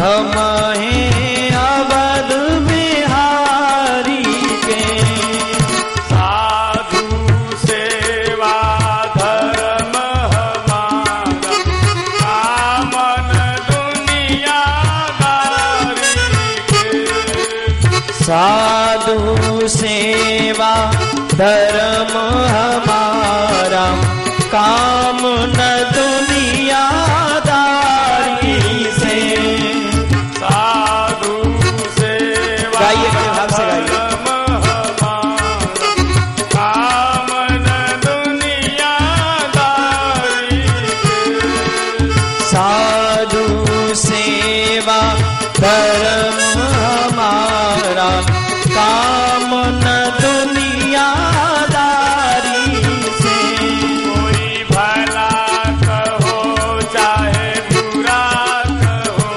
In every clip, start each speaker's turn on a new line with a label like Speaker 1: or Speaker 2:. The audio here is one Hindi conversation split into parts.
Speaker 1: हम हैं अवध बिहारी के।
Speaker 2: साधु सेवा धर्म हमारा, कामन दुनियादारी के।
Speaker 1: साधु सेवा धर्म हमारा, काम न दुनियादारी से।
Speaker 2: साधु सेवा
Speaker 1: गाइए बड़े भाव से गाइए।
Speaker 2: धर्म हमारा, काम न दुनियादारी के।
Speaker 1: साधु सेवा धर्म हमारा, काम न दुनियादारी से।
Speaker 2: कोई भला कहो चाहे बुरा कहो,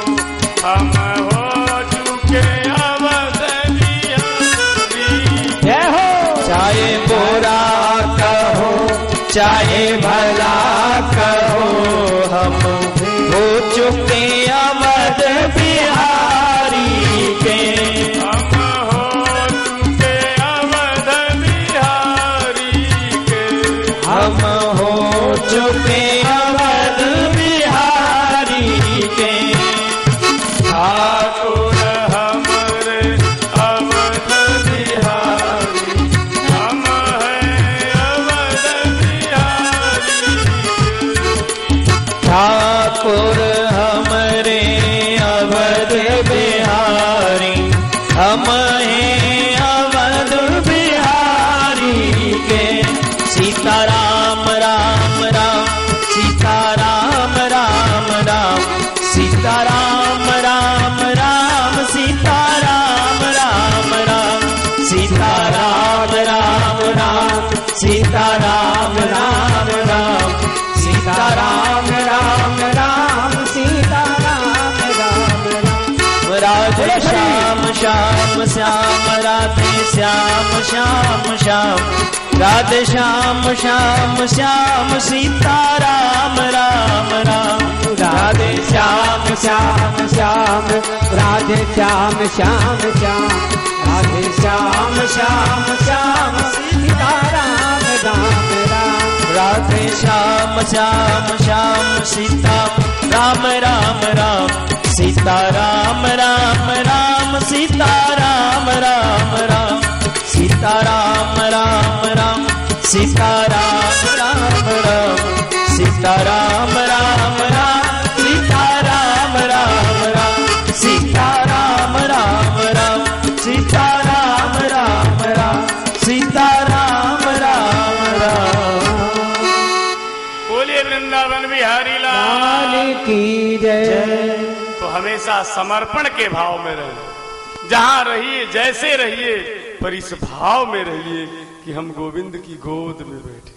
Speaker 2: हम हो चुके अवध बिहारी।
Speaker 1: जय हो। चाहे बुरा कहो चाहे भला कहो, हम हो चुके अवध बिहारी के।
Speaker 2: हम हो चुके अवध बिहारी के।
Speaker 1: हम हो चुके अवध बिहारी के।
Speaker 2: ठाकुर हमरे अवध बिहारी, हम हैं अवध बिहारी के।
Speaker 1: ठाकुर हमरे अवध बिहारी, हम हैं अवध बिहारी के। सीताराम राम राम, सीताराम राम राम, सीताराम राम राम, सीताराम राम राम, सीताराम राम राम, सीताराम राम राम, सीताराम राम राम, सीताराम राम राम। राधे श्याम श्याम श्याम, राधे श्याम श्याम श्याम, राधे श्याम श्याम श्याम, सीताराम राम राम। राधे श्याम श्याम श्याम, राधे श्याम श्याम श्याम, राधे श्याम श्याम श्याम, सीताराम राम राम। राधे श्याम श्याम श्याम, सीता राम राम राम, सीताराम राम राम, सीताराम राम राम, सीताराम राम राम, सीताराम राम राम, सीताराम राम राम, सीताराम राम राम, सीताराम राम राम, सीताराम राम राम, सीताराम राम राम।
Speaker 2: बोलिए वृंदावन बिहारी लाल
Speaker 1: की जय।
Speaker 2: तो हमेशा समर्पण के भाव में रहिए, जहां रहिए जैसे रहिए, पर इस भाव में रहिए कि हम गोविंद की गोद में बैठे।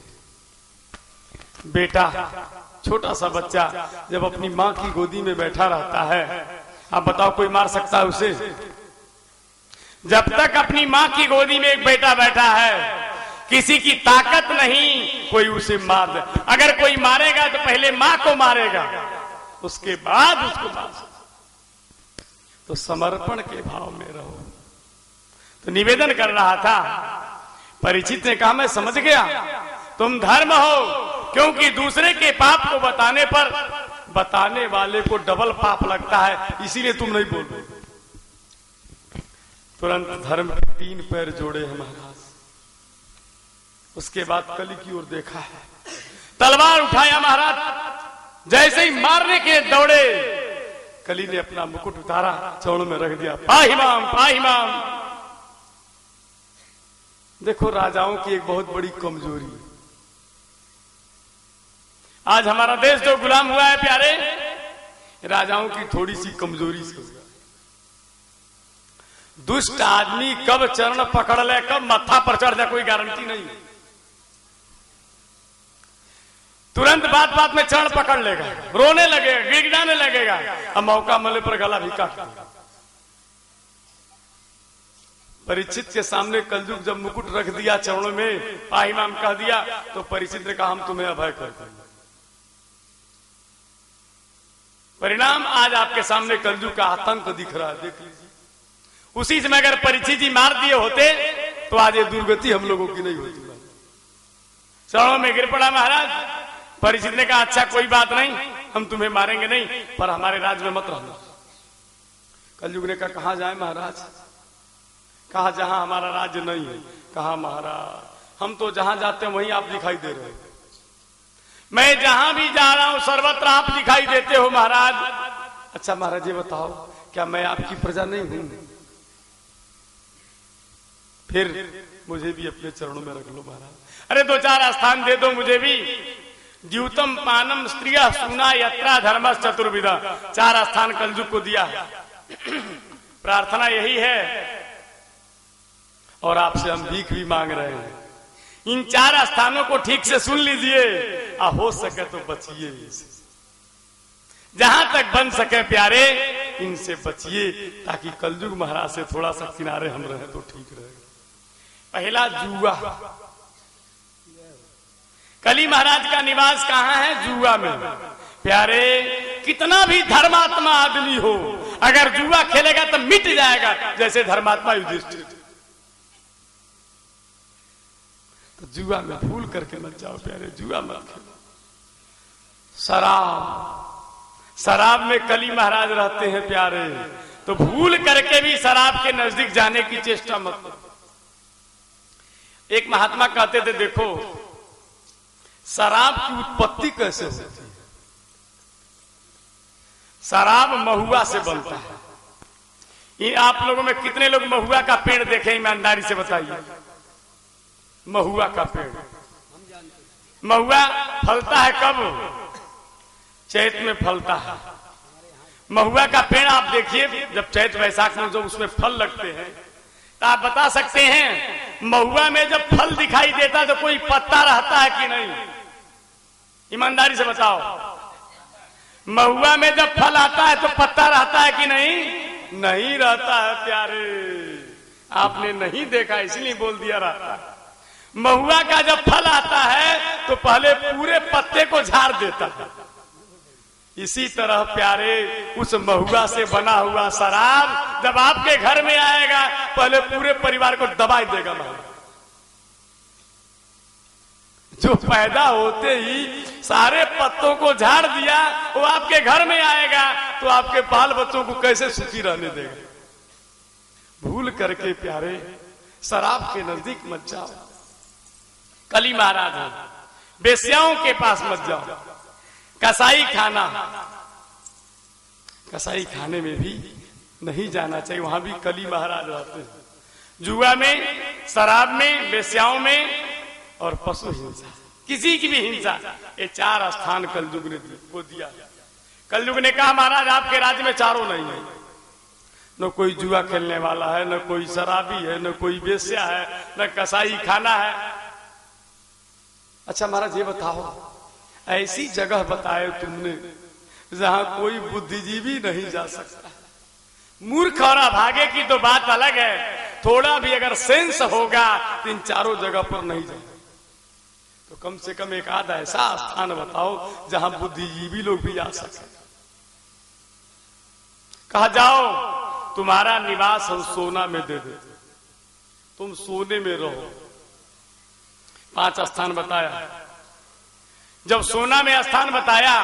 Speaker 2: बेटा, छोटा सा बच्चा जब अपनी माँ की गोदी में बैठा रहता है, आप बताओ कोई मार सकता है उसे? जब तक अपनी माँ की गोदी में एक बेटा बैठा है, किसी की ताकत नहीं कोई उसे मार दे। अगर कोई मारेगा तो पहले माँ को मारेगा, उसके बाद उसको मार सकता। तो समर्पण के भाव में रहो। तो निवेदन कर रहा था, परिचित ने कहा मैं समझ गया तुम धर्म हो, क्योंकि दूसरे के पाप को बताने पर बताने वाले को डबल पाप लगता है, इसीलिए तुम नहीं बोल रहे। तुरंत धर्म के 3 पैर जोड़े हैं महाराज। उसके बाद कली की ओर देखा है, तलवार उठाया महाराज, जैसे ही मारने के दौड़े, कली ने अपना मुकुट उतारा, चौड़ में रख दिया, पाहिमाम पाहिमाम। देखो राजाओं की एक बहुत बड़ी कमजोरी, आज हमारा देश जो गुलाम हुआ है प्यारे, राजाओं की थोड़ी सी कमजोरी से। दुष्ट आदमी कब चरण पकड़ ले, कब मत्था पर चढ़ जाए, कोई गारंटी नहीं। तुरंत बात बात में चरण पकड़ लेगा, रोने लगेगा, गिड़गिड़ाने लगेगा, अब मौका मिले पर गला भी काट देगा। परीक्षित के सामने कलयुग जब मुकुट रख दिया चरणों में, पाहिमाम कह दिया, तो परीक्षित ने कहा हम तुम्हें अभय करते हैं। परिणाम आज आपके सामने कलयुग का आतंक दिख रहा है, देख लीजिए। उसी समय अगर परीक्षित जी मार दिए होते तो आज ये दुर्गति हम लोगों की नहीं होती। चरणों में गिर पड़ा महाराज। परीक्षित ने कहा अच्छा कोई बात नहीं, हम तुम्हें मारेंगे नहीं, पर हमारे राज्य में मत रहना। कलयुग ने कहा कहां जाए महाराज? कहा जहां हमारा राज्य नहीं है। कहा महाराज हम तो जहां जाते हैं वहीं आप दिखाई दे रहे हो, मैं जहां भी जा रहा हूं सर्वत्र आप दिखाई देते हो महाराज। अच्छा महाराज ये बताओ क्या मैं आपकी प्रजा नहीं हूं? फिर मुझे भी अपने चरणों में रख लो महाराज। अरे 2-4 स्थान दे दो मुझे भी। द्यूतम पानम स्त्रिया सुना यत्रा धर्म चतुर्विधा, 4 स्थान कलयुग को दिया है। प्रार्थना यही है और आपसे हम भीख भी मांग रहे हैं। इन 4 स्थानों को ठीक से सुन लीजिए, हो सके तो बचिए इनसे, जहां तक बन सके प्यारे इनसे बचिए, ताकि कलयुग महाराज से थोड़ा सा किनारे हम रहे तो ठीक रहेगा। पहला जुआ। कली महाराज का निवास कहां है? जुआ में। प्यारे कितना भी धर्मात्मा आदमी हो, अगर जुआ खेलेगा तो मिट जाएगा, जैसे धर्मात्मा युधिष्ठिर। तो जुआ में भूल करके मत जाओ प्यारे, जुआ मत खेलो। शराब में कली महाराज रहते हैं प्यारे, तो भूल करके भी शराब के नजदीक जाने की चेष्टा मत करो। एक महात्मा कहते थे देखो शराब की उत्पत्ति कैसे होती है। शराब महुआ से बनता है। ये आप लोगों में कितने लोग महुआ का पेड़ देखे ईमानदारी से बताइए? महुआ का पेड़, महुआ फलता है कब? चैत में फलता है। महुआ का पेड़ आप देखिए, जब चैत वैशाख में जो उसमें फल लगते हैं, तो आप बता सकते हैं महुआ में जब फल दिखाई देता है तो कोई पत्ता रहता है कि नहीं? ईमानदारी से बताओ। महुआ में जब फल आता है तो पत्ता रहता है कि नहीं? नहीं रहता है प्यारे। आपने नहीं देखा इसलिए बोल दिया रहता है। महुआ का जब फल आता है तो पहले पूरे पत्ते को झाड़ देता है। इसी तरह प्यारे उस महुआ से बना हुआ शराब जब आपके घर में आएगा पहले पूरे परिवार को दबा देगा। जो पैदा होते ही सारे पत्तों को झाड़ दिया, वो आपके घर में आएगा तो आपके बाल बच्चों को कैसे सुखी रहने देगा। भूल करके प्यारे शराब के नजदीक मत जाओ। कली महाराज है, बेश्याओं के पास मत जाओ। कसाई खाना, कसाई खाने में भी नहीं जाना चाहिए, वहां भी कली महाराज रहते हैं। जुआ में, शराब में, बेश्याओं में और पशु हिंसा, किसी की भी हिंसा, ये 4 स्थान कलयुग ने को दिया। कलयुग ने कहा महाराज आपके राज्य में चारों नहीं है, न कोई जुआ खेलने वाला है, न कोई शराबी है, न कोई बेश्या है, न कसाई खाना है। अच्छा महाराज ये बताओ ऐसी जगह बताए तुमने जहां कोई बुद्धिजीवी नहीं जा सकता। मूर्ख और अभागे की तो बात अलग है, थोड़ा भी अगर सेंस होगा तो इन चारों जगह पर नहीं जाए। तो कम से कम एक आध ऐसा स्थान बताओ जहां बुद्धिजीवी लोग भी आ सके। कहा जाओ तुम्हारा निवास हम सोना में दे देते, तुम सोने में रहो। 5 स्थान बताया। जब सोना में स्थान बताया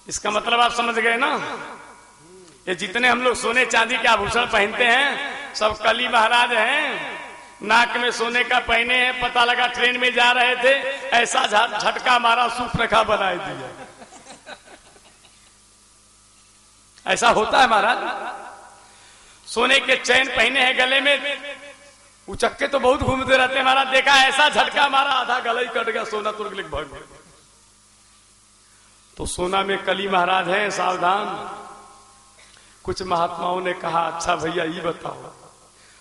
Speaker 2: इसका मतलब आप समझ गए ना, ये जितने हम लोग सोने चांदी के आभूषण पहनते हैं सब कली महाराज हैं। नाक में सोने का पहने हैं, पता लगा ट्रेन में जा रहे थे ऐसा झटका मारा सूर्पनखा बना दिया। ऐसा होता है महाराज। सोने के चैन पहने हैं गले में, उचक्के तो बहुत घूमते रहते हैं महाराज, देखा ऐसा झटका मारा आधा गला ही कट गया, सोना तुरंत लिख भाग गया। तो सोना में कली महाराज हैं, सावधान। कुछ महात्माओं ने कहा अच्छा भैया ये बताओ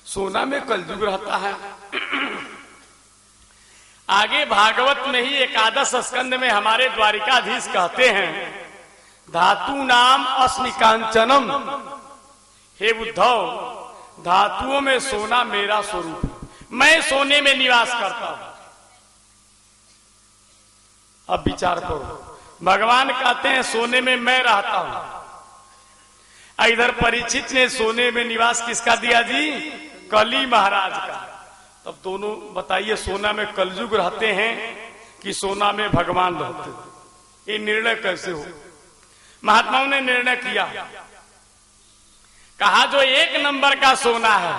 Speaker 2: सोना में कलयुग रहता है? आगे भागवत में ही एकादश स्कंद में हमारे द्वारिकाधीश कहते हैं धातु नाम अस्मिकांचनम। हे बुद्धव धातुओं में सोना मेरा स्वरूप है, मैं सोने में निवास करता हूं। अब विचार करो भगवान कहते हैं सोने में मैं रहता हूं। इधर परीक्षित ने सोने में निवास किसका दिया जी? कली महाराज का। तब दोनों बताइए, सोना में कलयुग रहते हैं कि सोना में भगवान रहते हैं? ये निर्णय कैसे हो? महात्माओं ने निर्णय किया, कहा जो 1 नंबर का सोना है,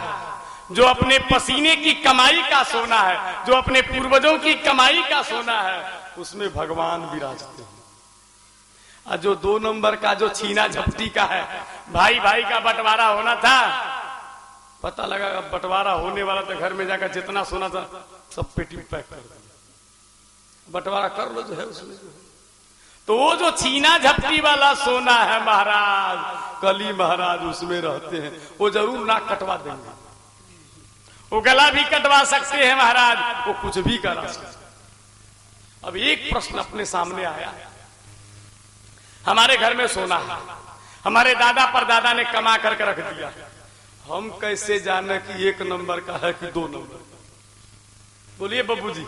Speaker 2: जो अपने पसीने की कमाई का सोना है, जो अपने पूर्वजों की कमाई का सोना है, उसमें भगवान विराजते हैं। और जो 2 नंबर का, जो छीना झपटी का है, भाई भाई का बंटवारा होना था, पता लगा बंटवारा होने वाला तो घर में जाकर जितना सोना था सब पेटी में पैक कर दिया, बंटवारा कर लो जो है उसमें। तो वो जो छीना झपटी वाला सोना है महाराज, कली महाराज उसमें रहते हैं। वो जरूर नाक कटवा देंगे, वो गला भी कटवा सकते हैं महाराज, वो कुछ भी करा सकते। अब एक प्रश्न अपने सामने आया, हमारे घर में सोना है, हमारे दादा परदादा ने कमा करके रख दिया, हम कैसे जाने कि 1 नंबर का है कि 2 नंबर? बोलिए बब्बू जी,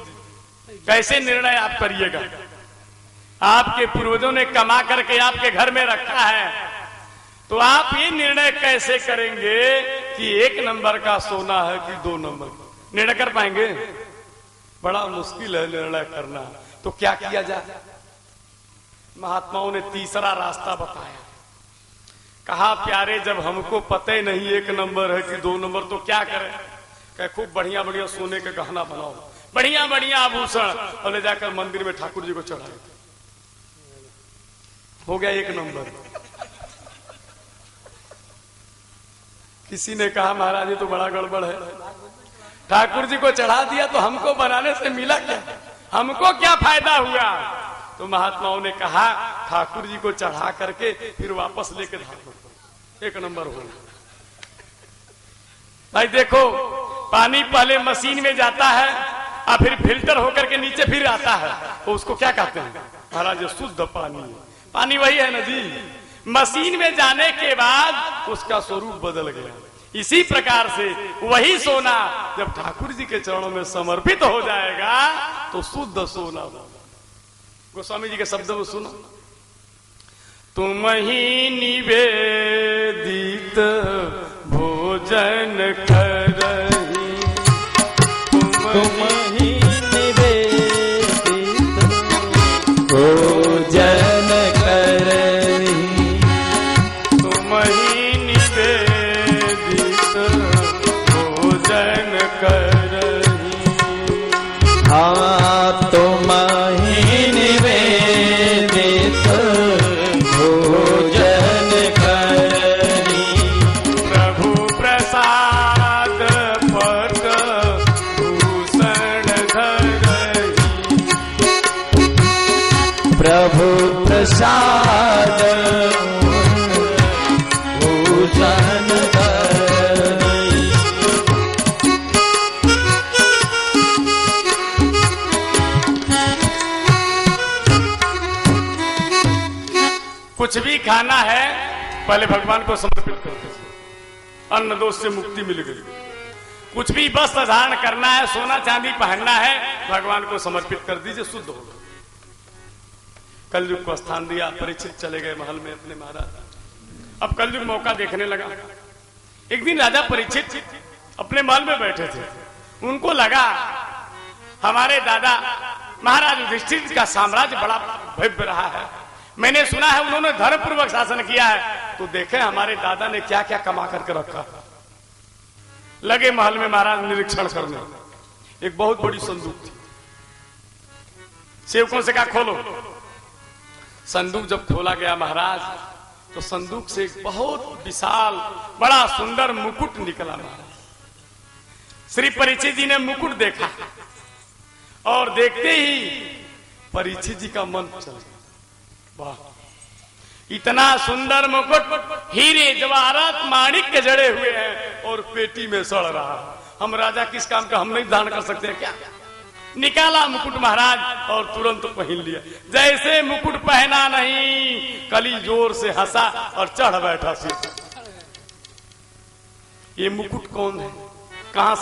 Speaker 2: कैसे निर्णय आप करिएगा? आपके पूर्वजों ने कमा करके आपके घर में रखा है, तो आप ये निर्णय कैसे करेंगे कि 1 नंबर का सोना है कि 2 नंबर? निर्णय कर पाएंगे? बड़ा मुश्किल है निर्णय करना। तो क्या किया जाए? महात्माओं ने तीसरा रास्ता बताया, कहा प्यारे जब हमको पता ही नहीं 1 नंबर है कि 2 नंबर, तो क्या करें? कहे खूब बढ़िया बढ़िया सोने के गहना बनाओ, बढ़िया बढ़िया आभूषण, और ले जाकर मंदिर में ठाकुर जी को चढ़ाए, हो गया 1 नंबर। किसी ने कहा महाराज ये तो बड़ा गड़बड़ है, ठाकुर जी को चढ़ा दिया तो हमको बनाने से मिला क्या, हमको क्या फायदा हुआ? तो महात्माओं ने कहा ठाकुर जी को चढ़ा करके फिर वापस लेके धारो, 1 नंबर हो। भाई देखो, पानी पहले मशीन में जाता है और फिर फिल्टर होकर के नीचे फिर आता है, तो उसको क्या कहते हैं महाराज? शुद्ध पानी। पानी वही है ना जी, मशीन में जाने के बाद उसका स्वरूप बदल गया। इसी प्रकार से वही सोना जब ठाकुर जी के चरणों में समर्पित हो जाएगा तो शुद्ध सोना होगा। गोस्वामी जी के शब्द में सुनो, तुम ही निवेदित भोजन करही,
Speaker 1: तुम ही निवेदित भोजन करही,
Speaker 2: तुम ही निवेदित भोजन करही।
Speaker 1: हाँ तुम ही निवेदित भोजन करही,
Speaker 2: प्रभु प्रसाद पट भूषण धरही,
Speaker 1: प्रभु प्रसाद भूषण धरही।
Speaker 2: कुछ भी खाना है पहले भगवान को समर्पित करते थे, अन्न दोष से मुक्ति मिल गई। कुछ भी वस्त्र धारण करना है, सोना चांदी पहनना है, भगवान को समर्पित कर दीजिए, शुद्ध हो गए। कलयुग को स्थान दिया, परीक्षित चले गए महल में अपने महाराज। अब कलयुग मौका देखने लगा। एक दिन राजा परीक्षित अपने महल में बैठे थे, उनको लगा हमारे दादा महाराज युधिष्ठिर का साम्राज्य बड़ा भव्य रहा है, मैंने सुना है उन्होंने धर्मपूर्वक शासन किया है, तो देखें हमारे दादा ने क्या क्या कमा करके रखा। लगे महल में महाराज निरीक्षण करने। एक बहुत बड़ी संदूक थी, सेवकों से कहा खोलो। संदूक जब खोला गया महाराज, तो संदूक से एक बहुत विशाल बड़ा सुंदर मुकुट निकला महाराज। श्री परीक्षित जी ने मुकुट देखा और देखते ही परीक्षित जी का मन चल गया। वाह, इतना सुंदर मुकुट हीरे जवाहरात माणिक के जड़े हुए हैं और पेटी में सड़ रहा। हम राजा किस काम का हम नहीं धारण कर सकते क्या? निकाला मुकुट महाराज और तुरंत पहन लिया। जैसे मुकुट पहना नहीं, कली जोर से हंसा और चढ़ बैठा सिर। ये मुकुट कौन है, कहां से